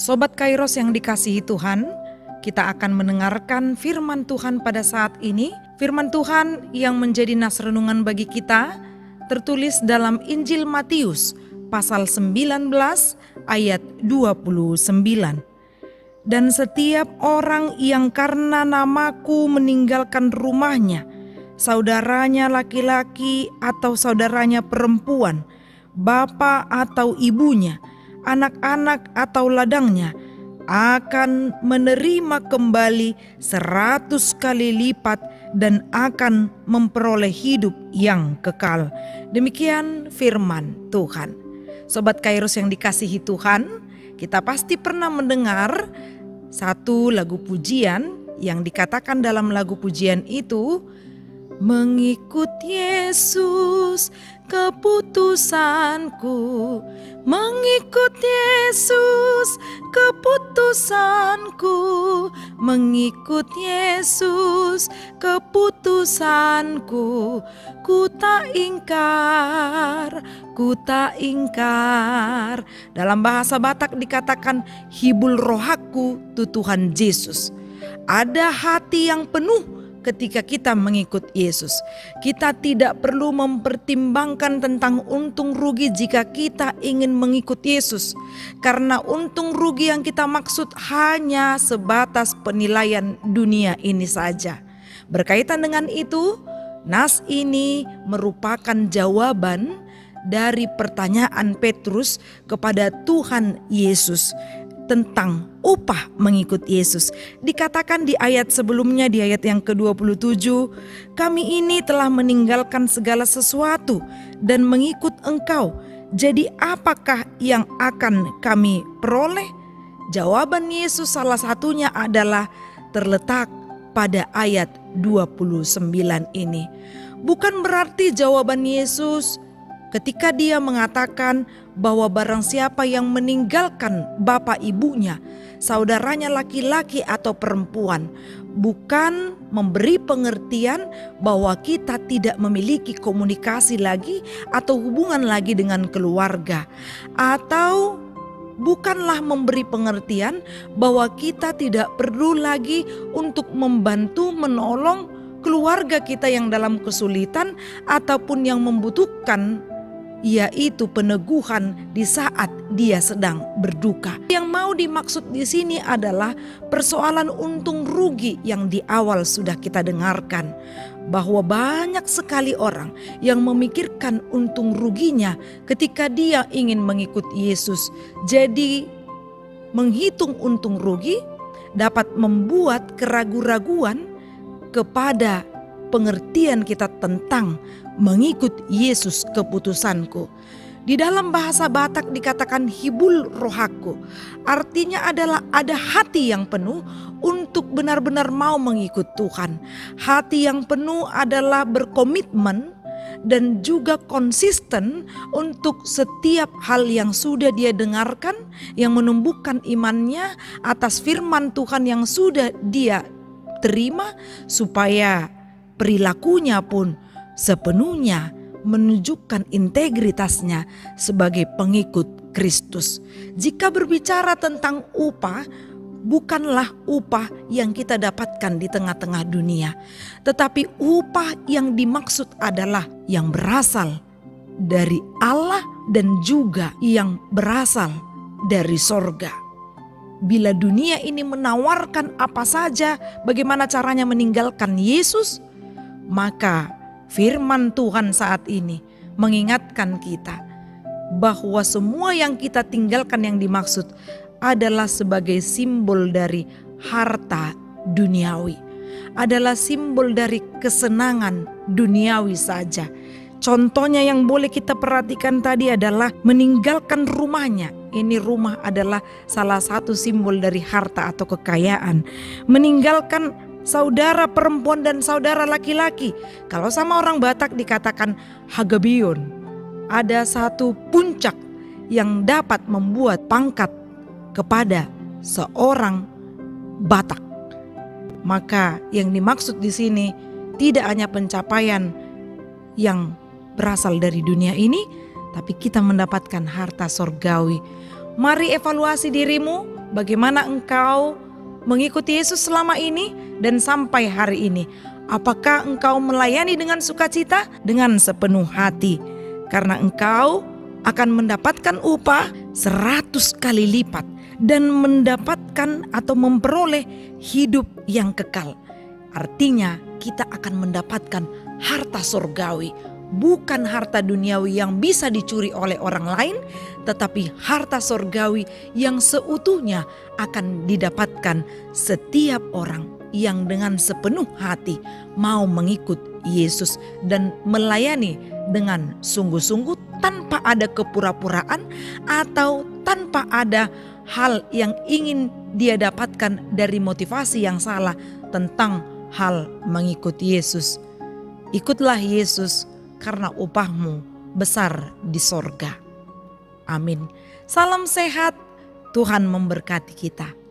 Sobat Kairos yang dikasihi Tuhan, kita akan mendengarkan firman Tuhan pada saat ini. Firman Tuhan yang menjadi nas renungan bagi kita tertulis dalam Injil Matius pasal 19 ayat 29. Dan setiap orang yang karena namaku meninggalkan rumahnya, saudaranya laki-laki atau saudaranya perempuan, bapa atau ibunya, anak-anak atau ladangnya, akan menerima kembali 100 kali lipat dan akan memperoleh hidup yang kekal. Demikian firman Tuhan. Sobat Kairos yang dikasihi Tuhan, kita pasti pernah mendengar satu lagu pujian yang dikatakan dalam lagu pujian itu, mengikut Yesus keputusanku, mengikut Yesus keputusanku, mengikut Yesus keputusanku, ku tak ingkar, ku tak ingkar. Dalam bahasa Batak dikatakan hibul rohaku tu Tuhan Yesus. Ada hati yang penuh ketika kita mengikut Yesus. Kita tidak perlu mempertimbangkan tentang untung rugi jika kita ingin mengikut Yesus. Karena untung rugi yang kita maksud hanya sebatas penilaian dunia ini saja. Berkaitan dengan itu, nas ini merupakan jawaban dari pertanyaan Petrus kepada Tuhan Yesus tentang upah mengikut Yesus. Dikatakan di ayat sebelumnya, di ayat yang ke-27, kami ini telah meninggalkan segala sesuatu dan mengikut Engkau. Jadi apakah yang akan kami peroleh? Jawaban Yesus salah satunya adalah terletak pada ayat 29 ini. Bukan berarti jawaban Yesus ketika dia mengatakan bahwa barang siapa yang meninggalkan bapak ibunya, saudaranya laki-laki atau perempuan, bukan memberi pengertian bahwa kita tidak memiliki komunikasi lagi atau hubungan lagi dengan keluarga, atau bukanlah memberi pengertian bahwa kita tidak perlu lagi untuk membantu menolong keluarga kita yang dalam kesulitan ataupun yang membutuhkan, yaitu peneguhan di saat dia sedang berduka. Yang mau dimaksud di sini adalah persoalan untung rugi yang di awal sudah kita dengarkan, bahwa banyak sekali orang yang memikirkan untung ruginya ketika dia ingin mengikut Yesus. Jadi menghitung untung rugi dapat membuat keraguan-raguan kepada pengertian kita tentang mengikut Yesus keputusanku. Di dalam bahasa Batak dikatakan hibul rohaku. Artinya adalah ada hati yang penuh untuk benar-benar mau mengikut Tuhan. Hati yang penuh adalah berkomitmen dan juga konsisten untuk setiap hal yang sudah dia dengarkan, yang menumbuhkan imannya atas firman Tuhan yang sudah dia terima, supaya perilakunya pun sepenuhnya menunjukkan integritasnya sebagai pengikut Kristus. Jika berbicara tentang upah, bukanlah upah yang kita dapatkan di tengah-tengah dunia, tetapi upah yang dimaksud adalah yang berasal dari Allah dan juga yang berasal dari sorga. Bila dunia ini menawarkan apa saja, bagaimana caranya meninggalkan Yesus, maka firman Tuhan saat ini mengingatkan kita bahwa semua yang kita tinggalkan yang dimaksud adalah sebagai simbol dari harta duniawi, adalah simbol dari kesenangan duniawi saja. Contohnya yang boleh kita perhatikan tadi adalah meninggalkan rumahnya. Ini rumah adalah salah satu simbol dari harta atau kekayaan. Meninggalkan saudara perempuan dan saudara laki-laki. Kalau sama orang Batak dikatakan hagabion. Ada satu puncak yang dapat membuat pangkat kepada seorang Batak. Maka yang dimaksud di sini tidak hanya pencapaian yang berasal dari dunia ini, tapi kita mendapatkan harta sorgawi. Mari evaluasi dirimu, bagaimana engkau mengikuti Yesus selama ini dan sampai hari ini? Apakah engkau melayani dengan sukacita, dengan sepenuh hati? Karena engkau akan mendapatkan upah 100 kali lipat dan mendapatkan atau memperoleh hidup yang kekal. Artinya kita akan mendapatkan harta surgawi, bukan harta duniawi yang bisa dicuri oleh orang lain, tetapi harta surgawi yang seutuhnya akan didapatkan setiap orang yang dengan sepenuh hati mau mengikut Yesus dan melayani dengan sungguh-sungguh tanpa ada kepura-puraan atau tanpa ada hal yang ingin dia dapatkan dari motivasi yang salah tentang hal mengikut Yesus. Ikutlah Yesus karena upahmu besar di sorga. Amin. Salam sehat, Tuhan memberkati kita.